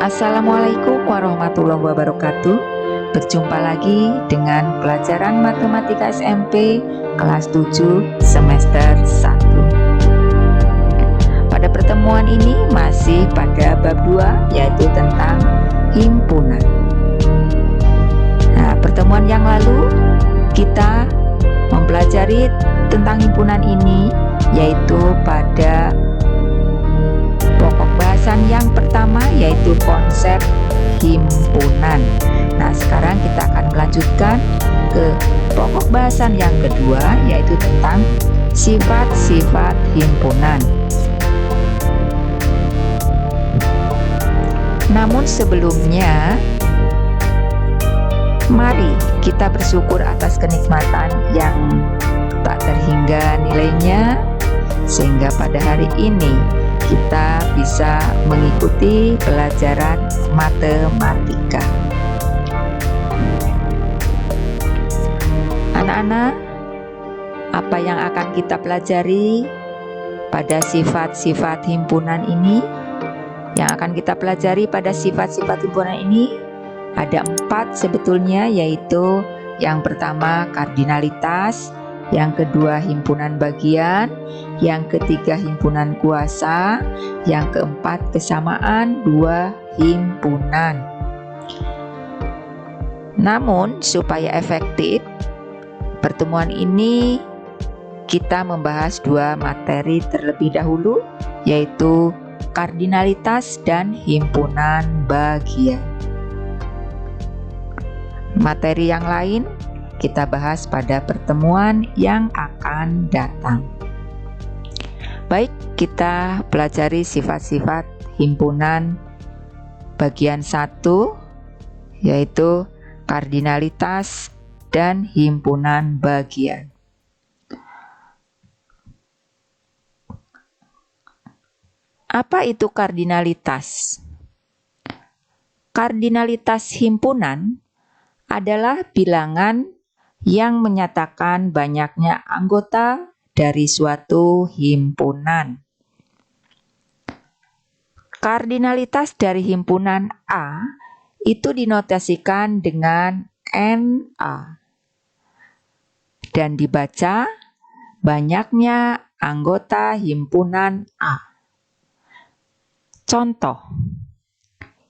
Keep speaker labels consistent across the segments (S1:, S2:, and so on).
S1: Assalamualaikum warahmatullahi wabarakatuh. Berjumpa lagi dengan pelajaran Matematika SMP kelas 7 semester 1. Pada pertemuan ini masih pada bab 2, yaitu tentang himpunan. Nah, pertemuan yang lalu kita mempelajari tentang himpunan ini, yaitu pada pokok bahasan yang pertama, yaitu konsep himpunan. Nah, sekarang kita akan melanjutkan ke pokok bahasan yang kedua, yaitu tentang sifat-sifat himpunan. Namun sebelumnya, mari kita bersyukur atas kenikmatan yang tak terhingga nilainya, sehingga pada hari ini kita bisa mengikuti pelajaran matematika. Anak-anak, apa yang akan kita pelajari pada sifat-sifat himpunan ini? Yang akan kita pelajari pada sifat-sifat himpunan ini ada 4 sebetulnya, yaitu yang pertama kardinalitas, yang kedua himpunan bagian, yang ketiga himpunan kuasa, yang keempat kesamaan dua himpunan. Namun supaya efektif, pertemuan ini kita membahas 2 materi terlebih dahulu, yaitu kardinalitas dan himpunan bagian. Materi yang lain kita bahas pada pertemuan yang akan datang. Baik, kita pelajari sifat-sifat himpunan bagian 1, yaitu kardinalitas dan himpunan bagian. Apa itu kardinalitas? Kardinalitas himpunan adalah bilangan yang menyatakan banyaknya anggota dari suatu himpunan. Kardinalitas dari himpunan A itu dinotasikan dengan NA dan dibaca banyaknya anggota himpunan A. Contoh,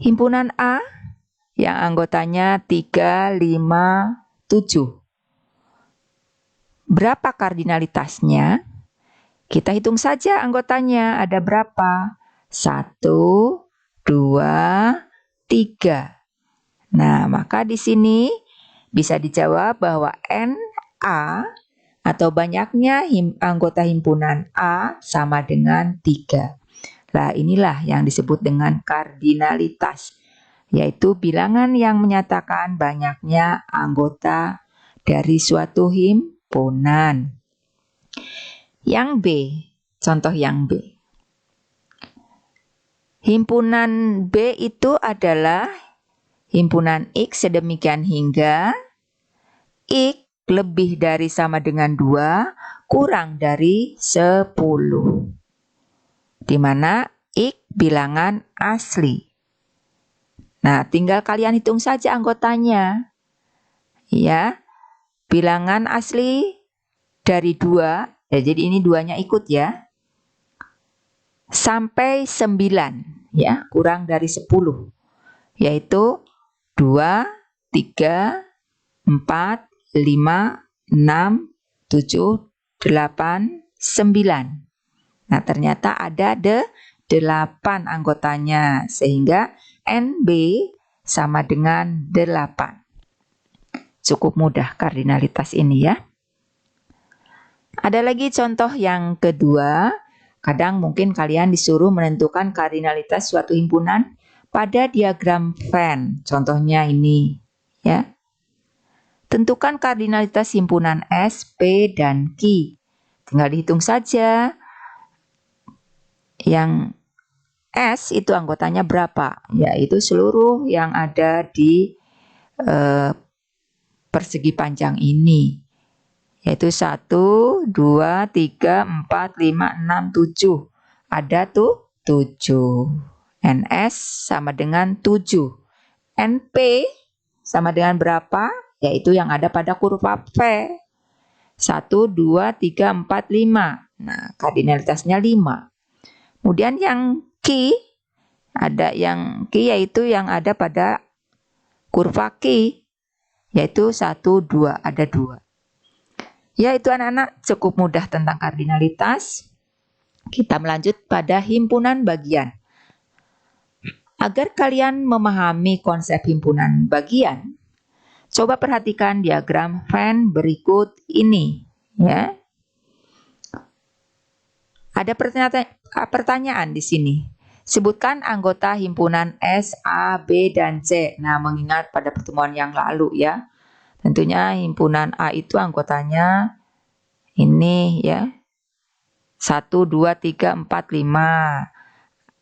S1: himpunan A yang anggotanya 3, 5, 7. Berapa kardinalitasnya? Kita hitung saja anggotanya ada berapa. 1, 2, 3. Nah, maka di sini bisa dijawab bahwa NA atau banyaknya anggota himpunan A sama dengan 3. Nah, inilah yang disebut dengan kardinalitas, yaitu bilangan yang menyatakan banyaknya anggota dari suatu himpunan. Yang B, contoh yang B. Himpunan B itu adalah himpunan X sedemikian hingga X lebih dari sama dengan 2 kurang dari 10. Di mana X bilangan asli. Nah, tinggal kalian hitung saja anggotanya. Ya, bilangan asli dari 2, ya, jadi ini 2-nya ikut ya. Sampai 9, ya, kurang dari 10. Yaitu 2, 3, 4, 5, 6, 7, 8, 9. Nah, ternyata ada 8 anggotanya, sehingga NB sama dengan 8. Cukup mudah kardinalitas ini ya. Ada lagi contoh yang kedua. Kadang mungkin kalian disuruh menentukan kardinalitas suatu himpunan pada diagram Venn. Contohnya ini ya. Tentukan kardinalitas himpunan S, P, dan Q. Tinggal dihitung saja. Yang S itu anggotanya berapa? Yaitu seluruh yang ada di persegi panjang ini. Yaitu 1, 2, 3, 4, 5, 6, 7. Ada tuh 7. NS sama dengan 7. NP sama dengan berapa? Yaitu yang ada pada kurva P. 1, 2, 3, 4, 5. Nah, kardinalitasnya 5. Kemudian yang Q, ada yang Q yaitu yang ada pada kurva Q, yaitu 1, 2, ada 2. Ya, itu anak-anak cukup mudah tentang kardinalitas. Kita melanjut pada himpunan bagian. Agar kalian memahami konsep himpunan bagian, coba perhatikan diagram Venn berikut ini, ya. Ada pertanyaan di sini. Sebutkan anggota himpunan S, A, B, dan C. Nah, mengingat pada pertemuan yang lalu ya. Tentunya himpunan A itu anggotanya ini ya. 1, 2, 3, 4, 5.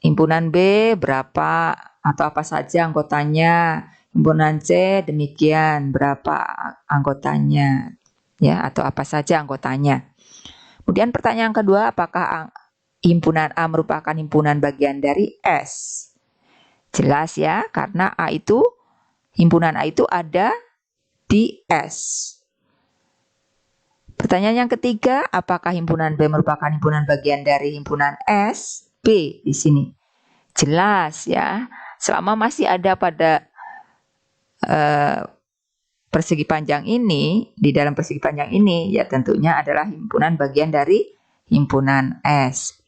S1: Himpunan B berapa atau apa saja anggotanya. Himpunan C demikian berapa anggotanya ya atau apa saja anggotanya. Kemudian pertanyaan kedua, apakah himpunan A merupakan himpunan bagian dari S? Jelas ya, karena himpunan A itu ada di S. Pertanyaan yang ketiga, apakah himpunan B merupakan himpunan bagian dari himpunan S? B di sini. Jelas ya, selama masih ada pada persegi panjang ini, di dalam persegi panjang ini, ya tentunya adalah himpunan bagian dari himpunan S.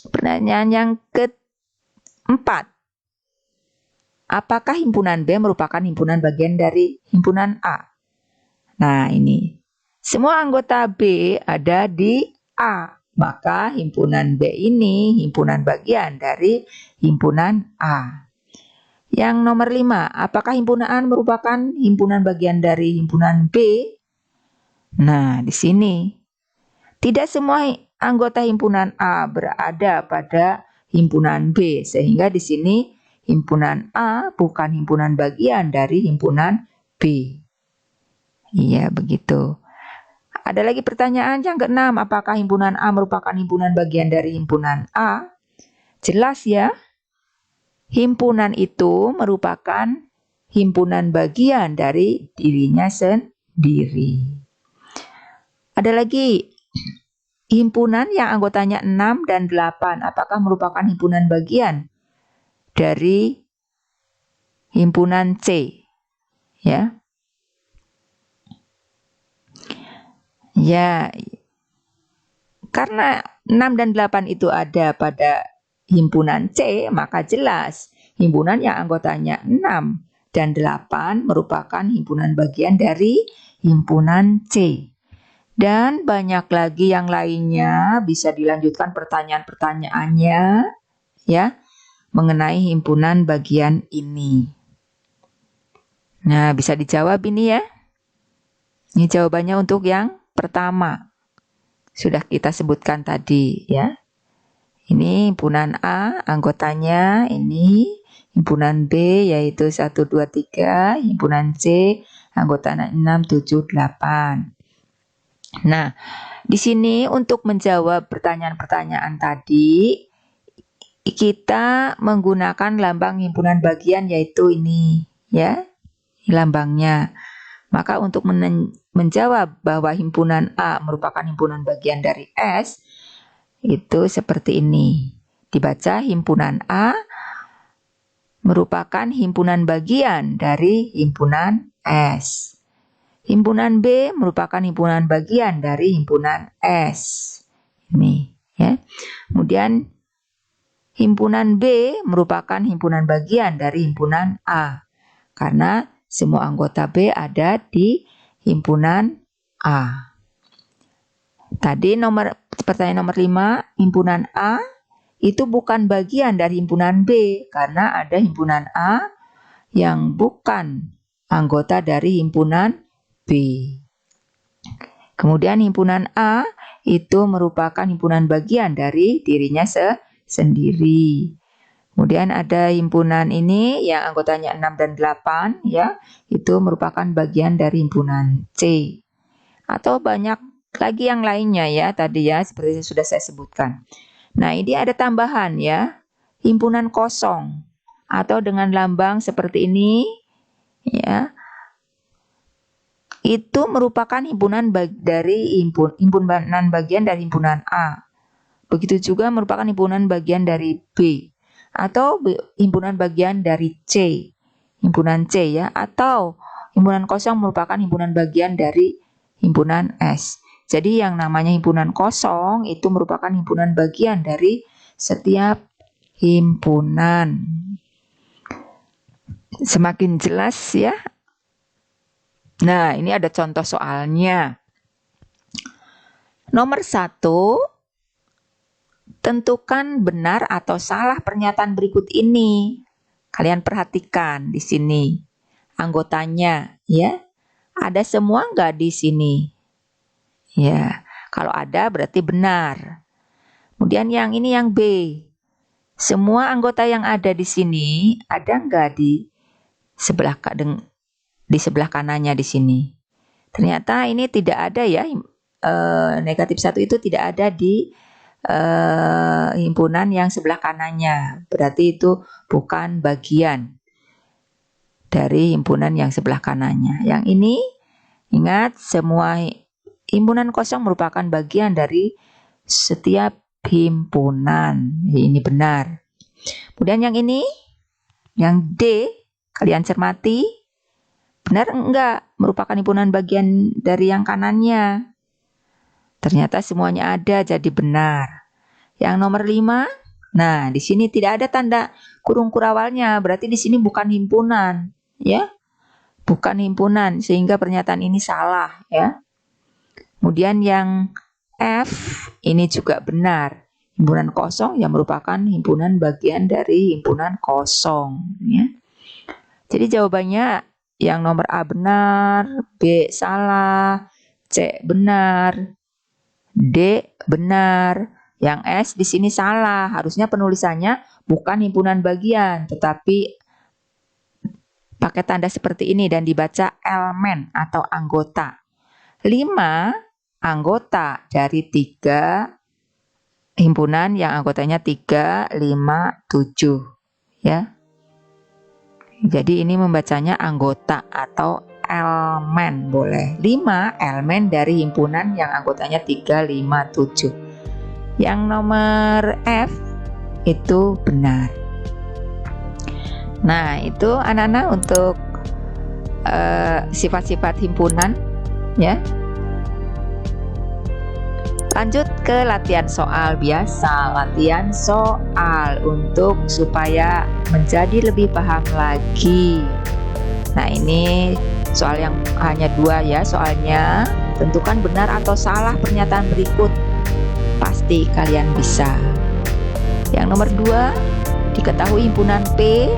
S1: Pertanyaan yang keempat, apakah himpunan B merupakan himpunan bagian dari himpunan A? Nah, ini. Semua anggota B ada di A, maka himpunan B ini himpunan bagian dari himpunan A. Yang nomor 5, apakah himpunan A merupakan himpunan bagian dari himpunan B? Nah, di sini. Tidak semua anggota himpunan A berada pada himpunan B, sehingga di sini himpunan A bukan himpunan bagian dari himpunan B. Iya, begitu. Ada lagi pertanyaan yang keenam, apakah himpunan A merupakan himpunan bagian dari himpunan A? Jelas ya. Himpunan itu merupakan himpunan bagian dari dirinya sendiri. Ada lagi himpunan yang anggotanya 6 dan 8, apakah merupakan himpunan bagian dari himpunan C? Ya. Ya, karena 6 dan 8 itu ada pada himpunan C, maka jelas himpunan yang anggotanya 6 dan 8 merupakan himpunan bagian dari himpunan C. Dan banyak lagi yang lainnya, bisa dilanjutkan pertanyaan-pertanyaannya ya mengenai himpunan bagian ini. Nah, bisa dijawab ini ya. Ini jawabannya untuk yang pertama. Sudah kita sebutkan tadi ya. Ini himpunan A, anggotanya ini. Himpunan B yaitu 1, 2, 3. Himpunan C, anggotanya 6, 7, 8. Nah, di sini untuk menjawab pertanyaan-pertanyaan tadi, kita menggunakan lambang himpunan bagian yaitu ini ya, lambangnya. Maka untuk menjawab bahwa himpunan A merupakan himpunan bagian dari S, itu seperti ini. Dibaca himpunan A merupakan himpunan bagian dari himpunan S. Himpunan B merupakan himpunan bagian dari himpunan S. Ini ya. Kemudian himpunan B merupakan himpunan bagian dari himpunan A. Karena semua anggota B ada di himpunan A. Tadi pertanyaan nomor 5, himpunan A itu bukan bagian dari himpunan B karena ada himpunan A yang bukan anggota dari himpunan B. Kemudian himpunan A itu merupakan himpunan bagian dari dirinya sendiri. Kemudian ada himpunan ini yang anggotanya 6 dan 8 ya, itu merupakan bagian dari himpunan C. Atau banyak lagi yang lainnya ya tadi ya, seperti sudah saya sebutkan. Nah, ini ada tambahan ya. himpunan kosong atau dengan lambang seperti ini, ya, itu merupakan himpunan himpunan bagian dari himpunan A. Begitu juga merupakan himpunan bagian dari B atau himpunan bagian dari C, himpunan C ya, atau himpunan kosong merupakan himpunan bagian dari himpunan S. Jadi yang namanya himpunan kosong itu merupakan himpunan bagian dari setiap himpunan. Semakin jelas ya. Nah, ini ada contoh soalnya. Nomor 1, tentukan benar atau salah pernyataan berikut ini. Kalian perhatikan di sini anggotanya, ya. Ada semua nggak di sini? Ya, kalau ada berarti benar. Kemudian yang ini yang B. Semua anggota yang ada di sini ada nggak di sebelah kanannya di sini? Ternyata ini tidak ada ya. Negatif 1 itu tidak ada di himpunan yang sebelah kanannya. Berarti itu bukan bagian dari himpunan yang sebelah kanannya. Yang ini, ingat, semua himpunan kosong merupakan bagian dari setiap himpunan. Ini benar. Kemudian yang ini, yang D, kalian cermati, benar enggak merupakan himpunan bagian dari yang kanannya? Ternyata semuanya ada, jadi benar. Yang nomor 5, nah di sini tidak ada tanda kurung kurawalnya, berarti di sini bukan himpunan, ya, bukan himpunan, sehingga pernyataan ini salah, ya. Kemudian yang F ini juga benar, himpunan kosong yang merupakan himpunan bagian dari himpunan kosong, ya. Jadi jawabannya yang nomor A benar, B salah, C benar, D benar. Yang S di sini salah. Harusnya penulisannya bukan himpunan bagian, tetapi pakai tanda seperti ini dan dibaca elemen atau anggota. 5 anggota dari 3 himpunan yang anggotanya 3, 5, 7. Ya. Jadi ini membacanya anggota atau elemen boleh. 5 elemen dari himpunan yang anggotanya 3, 5, 7. Yang nomor F itu benar. Nah, itu anak-anak untuk sifat-sifat himpunan, ya. Lanjut ke latihan soal biasa, latihan soal untuk supaya menjadi lebih paham lagi. Nah, ini soal yang hanya 2 ya soalnya. Tentukan benar atau salah pernyataan berikut. Pasti kalian bisa. Yang nomor 2, diketahui himpunan P,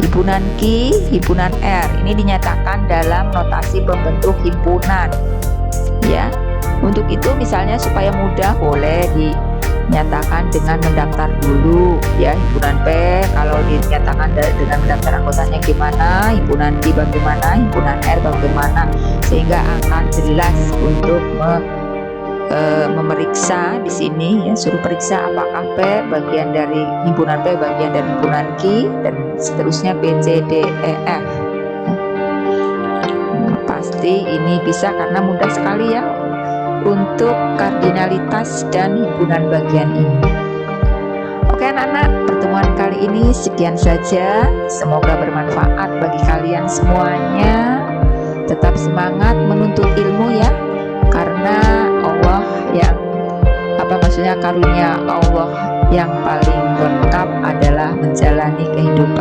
S1: himpunan Q, himpunan R. Ini dinyatakan dalam notasi pembentuk himpunan. Ya. Untuk itu misalnya supaya mudah boleh dinyatakan dengan mendaftar dulu ya himpunan P. Kalau dinyatakan dengan mendaftar anggotanya gimana, himpunan Q bagaimana, himpunan R bagaimana, sehingga akan jelas untuk memeriksa di sini ya, suruh periksa apakah P bagian dari himpunan P bagian dari himpunan Q dan seterusnya B C D E F. Pasti ini bisa karena mudah sekali ya untuk kardinalitas dan himpunan bagian ini. Oke anak-anak, pertemuan kali ini sekian saja. Semoga bermanfaat bagi kalian semuanya. Tetap semangat menuntut ilmu ya, karena Allah yang karunia Allah yang paling lengkap adalah menjalani kehidupan